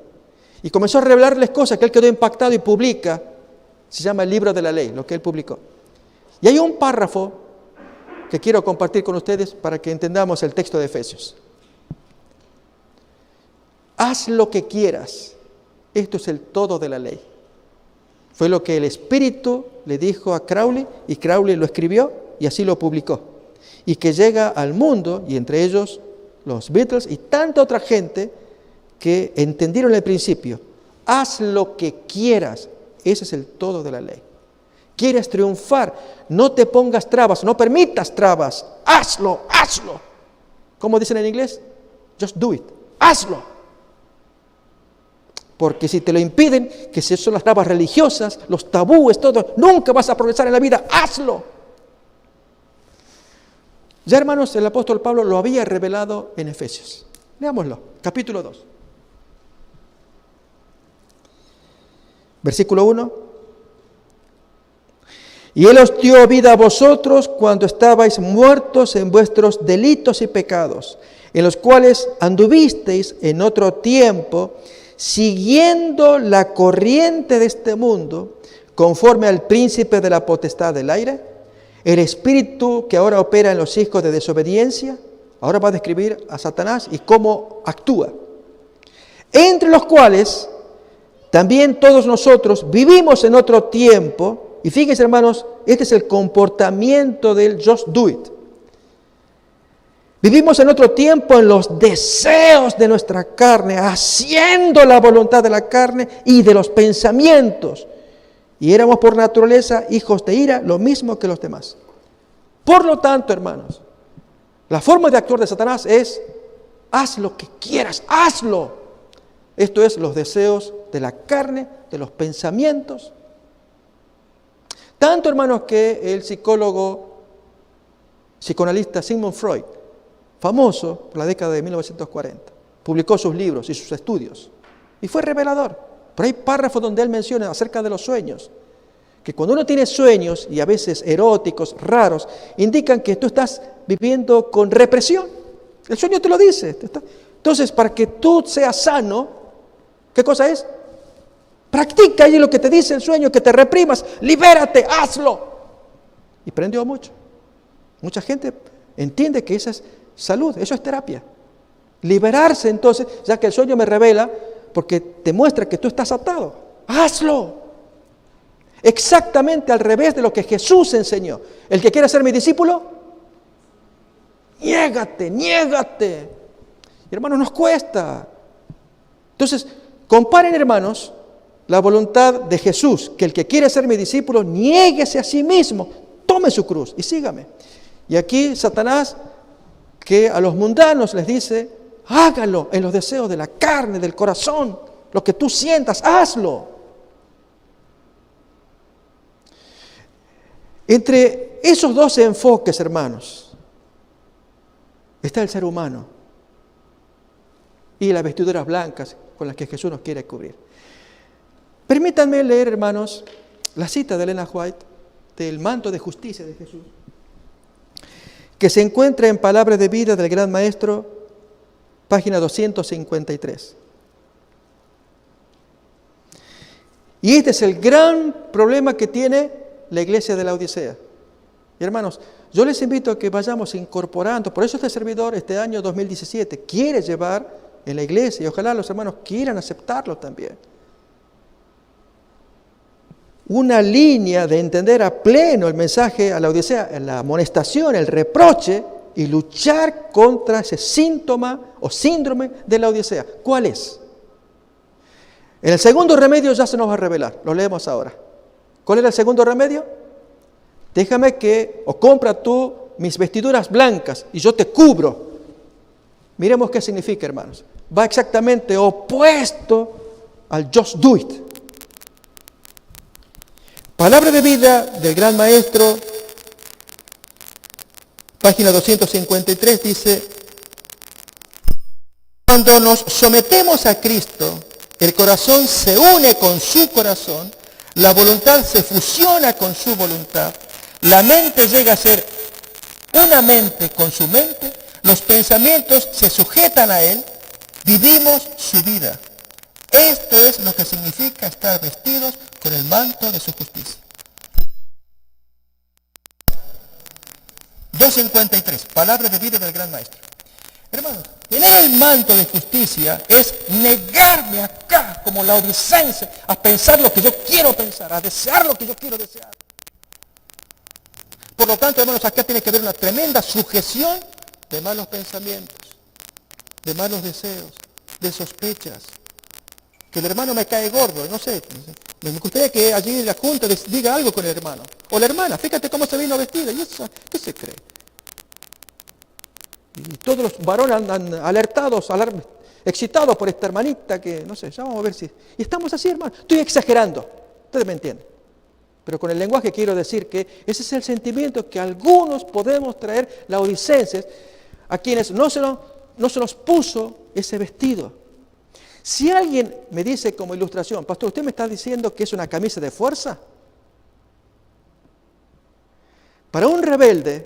Y comenzó a revelarles cosas que él quedó impactado y publica. Se llama el libro de la ley, lo que él publicó. Y hay un párrafo que quiero compartir con ustedes para que entendamos el texto de Efesios. Haz lo que quieras. Esto es el todo de la ley. Fue lo que el Espíritu le dijo a Crowley, y Crowley lo escribió y así lo publicó. Y que llega al mundo, y entre ellos los Beatles y tanta otra gente que entendieron el principio. Haz lo que quieras. Ese es el todo de la ley. ¿Quieres triunfar? No te pongas trabas, no permitas trabas. Hazlo, hazlo. ¿Cómo dicen en inglés? Just do it. Hazlo. Porque si te lo impiden, que si son las trabas religiosas, los tabúes, todo, nunca vas a progresar en la vida. Hazlo. Ya, hermanos, el apóstol Pablo lo había revelado en Efesios. Leámoslo, capítulo 2. Versículo 1. Y Él os dio vida a vosotros cuando estabais muertos en vuestros delitos y pecados, en los cuales anduvisteis en otro tiempo, siguiendo la corriente de este mundo, conforme al príncipe de la potestad del aire, el espíritu que ahora opera en los hijos de desobediencia. Ahora va a describir a Satanás y cómo actúa. Entre los cuales también todos nosotros vivimos en otro tiempo, y fíjense, hermanos, este es el comportamiento del just do it. Vivimos en otro tiempo en los deseos de nuestra carne, haciendo la voluntad de la carne y de los pensamientos. Y éramos por naturaleza hijos de ira, lo mismo que los demás. Por lo tanto, hermanos, la forma de actuar de Satanás es haz lo que quieras, hazlo. Esto es los deseos de la carne, de los pensamientos. Tanto, hermanos, que el psicoanalista Sigmund Freud, famoso por la década de 1940, publicó sus libros y sus estudios. Y fue revelador. Pero hay párrafos donde él menciona acerca de los sueños, que cuando uno tiene sueños, y a veces eróticos, raros, indican que tú estás viviendo con represión. El sueño te lo dice. Entonces, para que tú seas sano, ¿qué cosa es? Practica allí lo que te dice el sueño, que te reprimas, libérate, hazlo. Y prendió mucho. Mucha gente entiende que esa es salud, eso es terapia. Liberarse entonces, ya que el sueño me revela, porque te muestra que tú estás atado. Hazlo. Exactamente al revés de lo que Jesús enseñó. El que quiere ser mi discípulo, niégate. Y hermanos, nos cuesta. Entonces, comparen, hermanos, la voluntad de Jesús, que el que quiere ser mi discípulo, niéguese a sí mismo, tome su cruz y sígame. Y aquí Satanás, que a los mundanos les dice, hágalo en los deseos de la carne, del corazón, lo que tú sientas, hazlo. Entre esos dos enfoques, hermanos, está el ser humano y las vestiduras blancas con las que Jesús nos quiere cubrir. Permítanme leer, hermanos, la cita de Elena White del manto de justicia de Jesús, que se encuentra en Palabras de Vida del Gran Maestro, página 253. Y este es el gran problema que tiene la iglesia de la Odisea. Y hermanos, yo les invito a que vayamos incorporando, por eso este servidor, este año 2017, quiere llevar en la iglesia, y ojalá los hermanos quieran aceptarlo también, una línea de entender a pleno el mensaje a la Odisea, la amonestación, el reproche, y luchar contra ese síntoma o síndrome de la Odisea. ¿Cuál es? En el segundo remedio ya se nos va a revelar, lo leemos ahora. ¿Cuál era el segundo remedio? Déjame o compra tú mis vestiduras blancas y yo te cubro. Miremos qué significa, hermanos. Va exactamente opuesto al just do it. Palabra de Vida del Gran Maestro, página 253, dice: cuando nos sometemos a Cristo, el corazón se une con su corazón, la voluntad se fusiona con su voluntad, la mente llega a ser una mente con su mente, los pensamientos se sujetan a él, vivimos su vida. Esto es lo que significa estar vestidos con el manto de su justicia. 253, Palabras de Vida del Gran Maestro. Hermanos, tener el manto de justicia es negarme acá, como la odicense, a pensar lo que yo quiero pensar, a desear lo que yo quiero desear. Por lo tanto, hermanos, acá tiene que haber una tremenda sujeción de malos pensamientos, de malos deseos, de sospechas. Que el hermano me cae gordo, no sé. Me gustaría que allí en la junta diga algo con el hermano. O la hermana, fíjate cómo se vino vestida. ¿Y eso qué se cree? Y todos los varones andan alertados, excitados por esta hermanita que, no sé, ya vamos a ver si... Y estamos así, hermano. Estoy exagerando. Ustedes me entienden. Pero con el lenguaje quiero decir que ese es el sentimiento que algunos podemos traer laodicenses a quienes no se nos puso ese vestido. Si alguien me dice como ilustración, pastor, ¿usted me está diciendo que es una camisa de fuerza? Para un rebelde,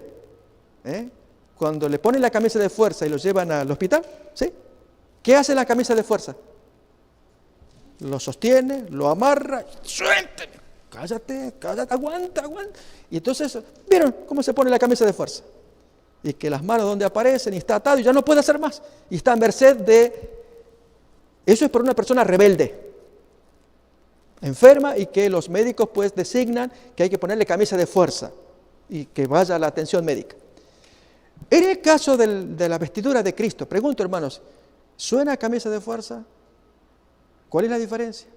cuando le ponen la camisa de fuerza y lo llevan al hospital, ¿sí? ¿Qué hace la camisa de fuerza? Lo sostiene, lo amarra, suélteme, cállate, aguanta. Y entonces, ¿vieron cómo se pone la camisa de fuerza? Y que las manos donde aparecen y está atado y ya no puede hacer más. Y está a merced de... Eso es para una persona rebelde, enferma, y que los médicos pues designan que hay que ponerle camisa de fuerza y que vaya a la atención médica. En el caso de la vestidura de Cristo, pregunto, hermanos, ¿suena camisa de fuerza? ¿Cuál es la diferencia?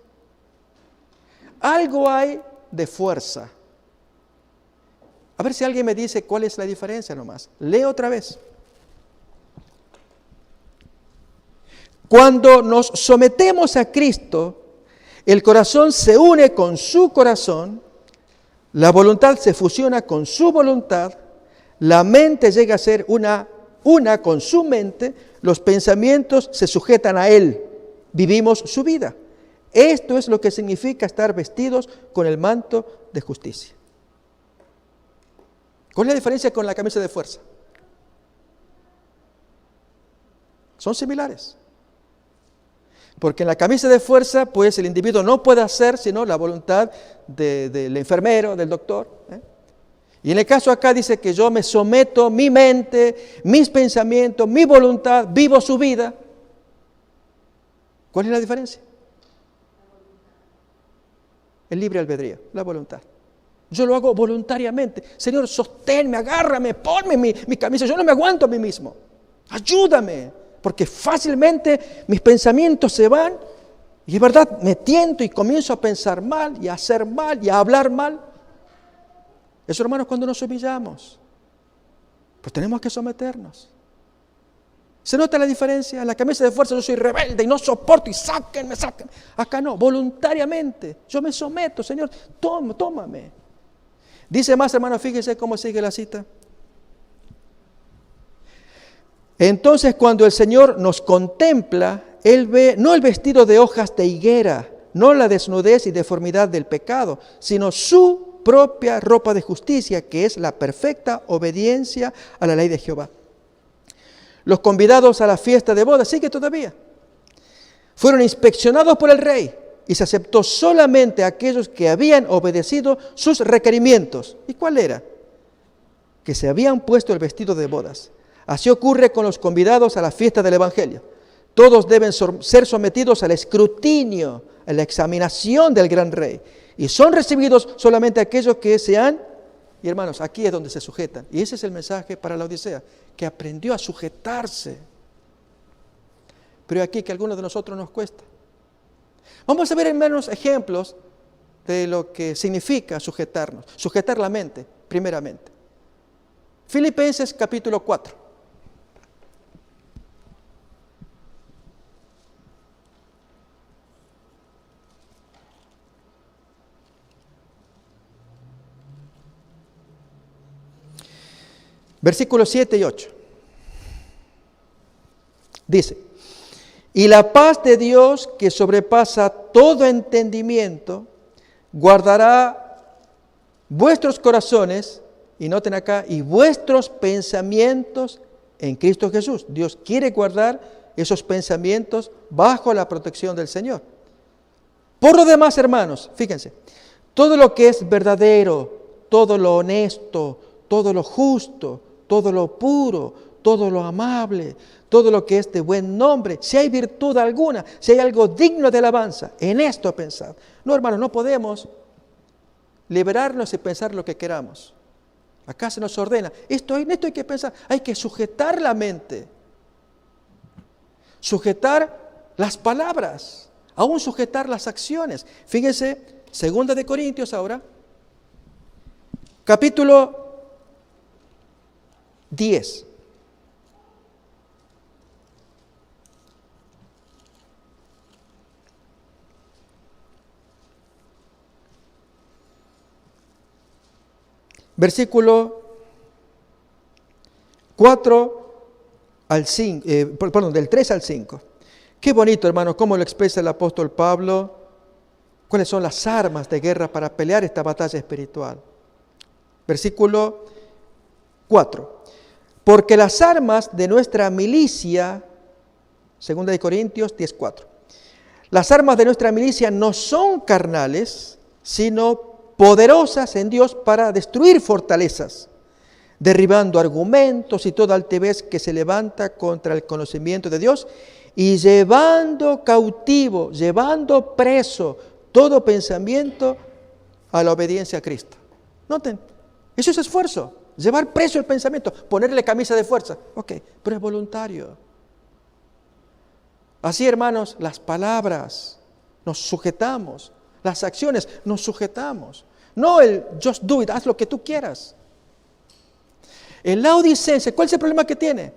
Algo hay de fuerza. A ver si alguien me dice cuál es la diferencia nomás. Leo otra vez. Cuando nos sometemos a Cristo, el corazón se une con su corazón, la voluntad se fusiona con su voluntad, la mente llega a ser una con su mente, los pensamientos se sujetan a Él, vivimos su vida. Esto es lo que significa estar vestidos con el manto de justicia. ¿Cuál es la diferencia con la camisa de fuerza? Son similares. Porque en la camisa de fuerza, pues el individuo no puede hacer sino la voluntad del enfermero, del doctor. Y en el caso acá dice que yo me someto mi mente, mis pensamientos, mi voluntad, vivo su vida. ¿Cuál es la diferencia? El libre albedrío, la voluntad. Yo lo hago voluntariamente. Señor, sosténme, agárrame, ponme mi camisa. Yo no me aguanto a mí mismo. Ayúdame. Porque fácilmente mis pensamientos se van y es verdad, me tiento y comienzo a pensar mal y a hacer mal y a hablar mal. Eso, hermanos, cuando nos humillamos, pues tenemos que someternos. ¿Se nota la diferencia? En la camisa de fuerza yo soy rebelde y no soporto y sáquenme. Acá no, voluntariamente. Yo me someto, Señor, tómame. Dice más, hermanos, fíjense cómo sigue la cita. Entonces, cuando el Señor nos contempla, Él ve no el vestido de hojas de higuera, no la desnudez y deformidad del pecado, sino su propia ropa de justicia, que es la perfecta obediencia a la ley de Jehová. Los convidados a la fiesta de bodas, sigue todavía, fueron inspeccionados por el rey y se aceptó solamente a aquellos que habían obedecido sus requerimientos. ¿Y cuál era? Que se habían puesto el vestido de bodas. Así ocurre con los convidados a la fiesta del Evangelio. Todos deben ser sometidos al escrutinio, a la examinación del gran rey. Y son recibidos solamente aquellos que se han, y hermanos, aquí es donde se sujetan. Y ese es el mensaje para la Odisea, que aprendió a sujetarse. Pero aquí que a algunos de nosotros nos cuesta. Vamos a ver, hermanos, ejemplos de lo que significa sujetarnos. Sujetar la mente, primeramente. Filipenses capítulo 4. Versículos 7 y 8. Dice, y la paz de Dios que sobrepasa todo entendimiento, guardará vuestros corazones, y noten acá, y vuestros pensamientos en Cristo Jesús. Dios quiere guardar esos pensamientos bajo la protección del Señor. Por lo demás, hermanos, fíjense, todo lo que es verdadero, todo lo honesto, todo lo justo, todo lo puro, todo lo amable, todo lo que es de buen nombre, si hay virtud alguna, si hay algo digno de alabanza, en esto pensad. No, hermanos, no podemos liberarnos y pensar lo que queramos. Acá se nos ordena, en esto hay que pensar, hay que sujetar la mente, sujetar las palabras, aún sujetar las acciones. Fíjense, 2 de Corintios ahora, capítulo 10. Versículo 4 al 5, del 3 al 5. Qué bonito, hermano, cómo lo expresa el apóstol Pablo. ¿Cuáles son las armas de guerra para pelear esta batalla espiritual? Versículo 4. Porque las armas de nuestra milicia, 2 de Corintios 10:4, las armas de nuestra milicia no son carnales, sino poderosas en Dios para destruir fortalezas, derribando argumentos y toda altivez que se levanta contra el conocimiento de Dios y llevando cautivo, llevando preso todo pensamiento a la obediencia a Cristo. Noten, eso es esfuerzo. Llevar preso el pensamiento, ponerle camisa de fuerza. Ok, pero es voluntario. Así, hermanos, las palabras nos sujetamos, las acciones nos sujetamos. No el just do it, haz lo que tú quieras. El laodicense, ¿cuál es el problema que tiene?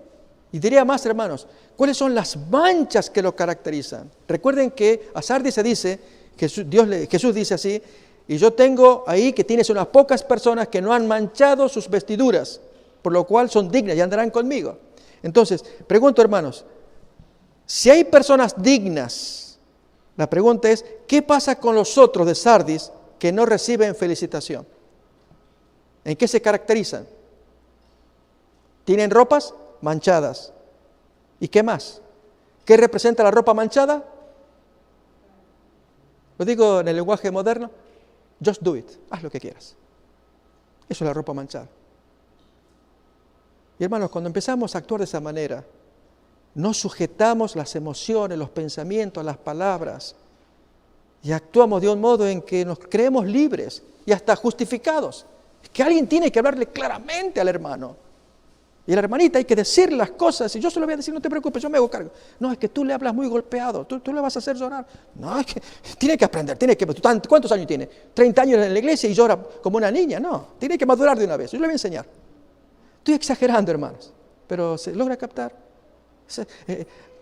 Y diría más, hermanos, ¿cuáles son las manchas que lo caracterizan? Recuerden que a Sardis se dice, Jesús dice así, y yo tengo ahí que tienes unas pocas personas que no han manchado sus vestiduras, por lo cual son dignas y andarán conmigo. Entonces, pregunto, hermanos, si hay personas dignas, la pregunta es, ¿qué pasa con los otros de Sardis que no reciben felicitación? ¿En qué se caracterizan? ¿Tienen ropas manchadas? ¿Y qué más? ¿Qué representa la ropa manchada? Lo digo en el lenguaje moderno, just do it, haz lo que quieras. Eso es la ropa manchada. Y hermanos, cuando empezamos a actuar de esa manera, no sujetamos las emociones, los pensamientos, las palabras, y actuamos de un modo en que nos creemos libres y hasta justificados. Es que alguien tiene que hablarle claramente al hermano. Y a la hermanita hay que decirle las cosas, y yo se lo voy a decir, no te preocupes, yo me hago cargo. No, es que tú le hablas muy golpeado, tú le vas a hacer llorar. No, es que tiene que aprender, ¿cuántos años tiene? 30 años en la iglesia y llora como una niña. No, tiene que madurar de una vez, yo le voy a enseñar. Estoy exagerando, hermanos, pero se logra captar.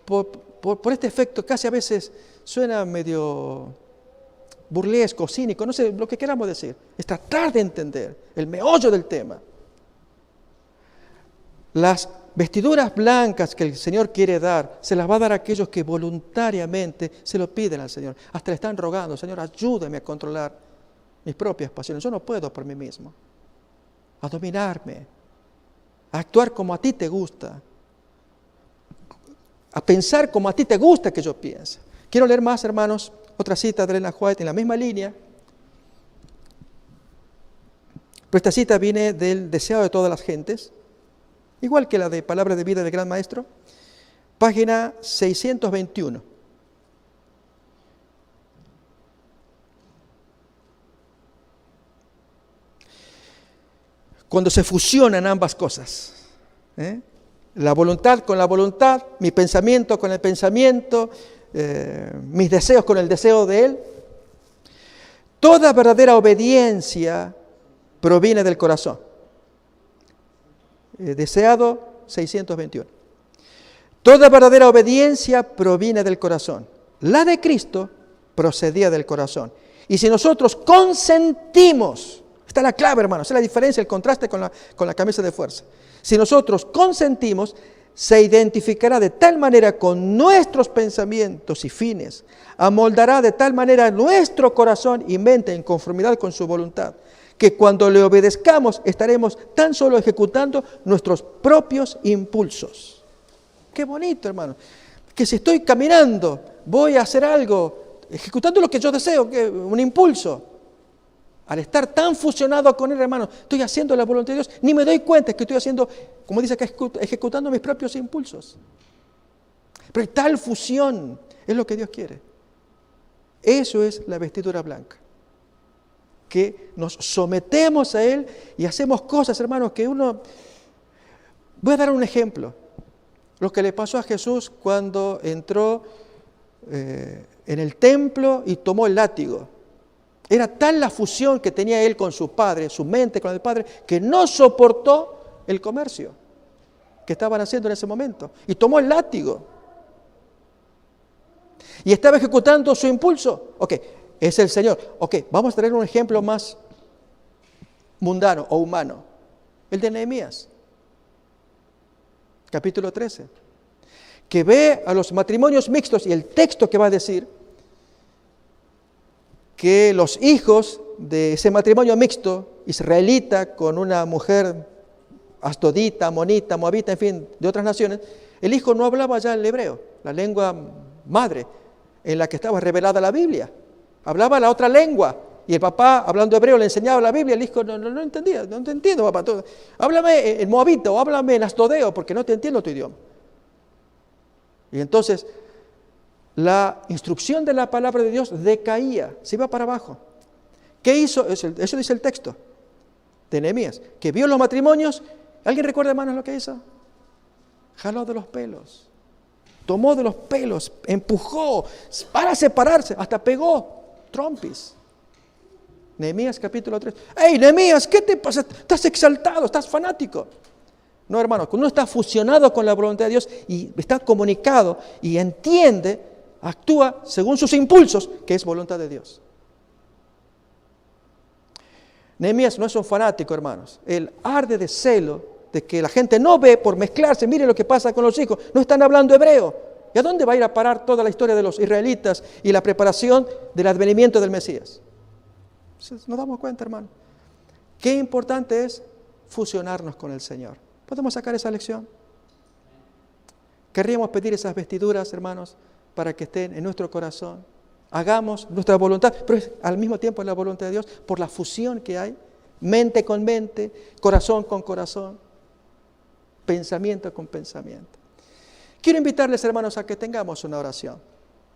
Por este efecto casi a veces suena medio burlesco, cínico, no sé lo que queramos decir. Es tratar de entender el meollo del tema. Las vestiduras blancas que el Señor quiere dar, se las va a dar a aquellos que voluntariamente se lo piden al Señor. Hasta le están rogando, Señor, ayúdame a controlar mis propias pasiones. Yo no puedo por mí mismo. A dominarme, a actuar como a ti te gusta, a pensar como a ti te gusta que yo piense. Quiero leer más, hermanos, otra cita de Ellen White en la misma línea. Pero esta cita viene del Deseado de todas las gentes, igual que la de Palabra de Vida del Gran Maestro, página 621. Cuando se fusionan ambas cosas, la voluntad con la voluntad, mi pensamiento con el pensamiento, mis deseos con el deseo de Él, toda verdadera obediencia proviene del corazón. Deseado 621. Toda verdadera obediencia proviene del corazón. La de Cristo procedía del corazón. Y si nosotros consentimos, está la clave, hermanos, es la diferencia, el contraste con la camisa de fuerza. Si nosotros consentimos, se identificará de tal manera con nuestros pensamientos y fines, amoldará de tal manera nuestro corazón y mente en conformidad con su voluntad, que cuando le obedezcamos estaremos tan solo ejecutando nuestros propios impulsos. Qué bonito, hermano, que si estoy caminando, voy a hacer algo, ejecutando lo que yo deseo, un impulso. Al estar tan fusionado con Él, hermano, estoy haciendo la voluntad de Dios, ni me doy cuenta que estoy haciendo, como dice acá, ejecutando mis propios impulsos. Pero tal fusión es lo que Dios quiere. Eso es la vestidura blanca. Que nos sometemos a Él y hacemos cosas, hermanos, que uno... Voy a dar un ejemplo. Lo que le pasó a Jesús cuando entró en el templo y tomó el látigo. Era tal la fusión que tenía Él con su Padre, su mente con el Padre, que no soportó el comercio que estaban haciendo en ese momento. Y tomó el látigo. Y estaba ejecutando su impulso. Ok, es el Señor. Ok, vamos a traer un ejemplo más mundano o humano. El de Nehemías. Capítulo 13. Que ve a los matrimonios mixtos y el texto que va a decir que los hijos de ese matrimonio mixto, israelita con una mujer astodita, amonita, moabita, en fin, de otras naciones, el hijo no hablaba ya el hebreo, la lengua madre en la que estaba revelada la Biblia. Hablaba la otra lengua y el papá, hablando hebreo, le enseñaba la Biblia. El hijo no entendía, no te entiendo, papá. Háblame en moabita o háblame en astodeo porque no te entiendo tu idioma. Y entonces la instrucción de la palabra de Dios decaía, se iba para abajo. ¿Qué hizo? Eso dice el texto de Nehemías, que vio los matrimonios. ¿Alguien recuerda, hermanos, lo que hizo? Jaló de los pelos, tomó de los pelos, empujó para separarse, hasta pegó trompis. Nehemías capítulo 3. ¡Ey, Nehemías, qué te pasa! Estás exaltado, estás fanático. No, hermanos, cuando uno está fusionado con la voluntad de Dios y está comunicado y entiende, actúa según sus impulsos, que es voluntad de Dios. Nehemías no es un fanático, hermanos. Él arde de celo de que la gente no ve por mezclarse. Mire lo que pasa con los hijos. No están hablando hebreo. ¿Y a dónde va a ir a parar toda la historia de los israelitas y la preparación del advenimiento del Mesías? Nos damos cuenta, hermano. Qué importante es fusionarnos con el Señor. ¿Podemos sacar esa lección? Querríamos pedir esas vestiduras, hermanos, para que estén en nuestro corazón. Hagamos nuestra voluntad, pero al mismo tiempo es la voluntad de Dios por la fusión que hay, mente con mente, corazón con corazón, pensamiento con pensamiento. Quiero invitarles, hermanos, a que tengamos una oración.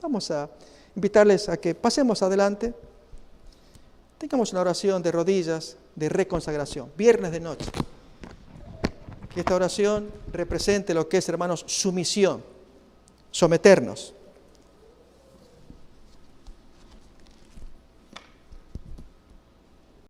Vamos a invitarles a que pasemos adelante. Tengamos una oración de rodillas, de reconsagración, viernes de noche. Que esta oración represente lo que es, hermanos, sumisión, someternos.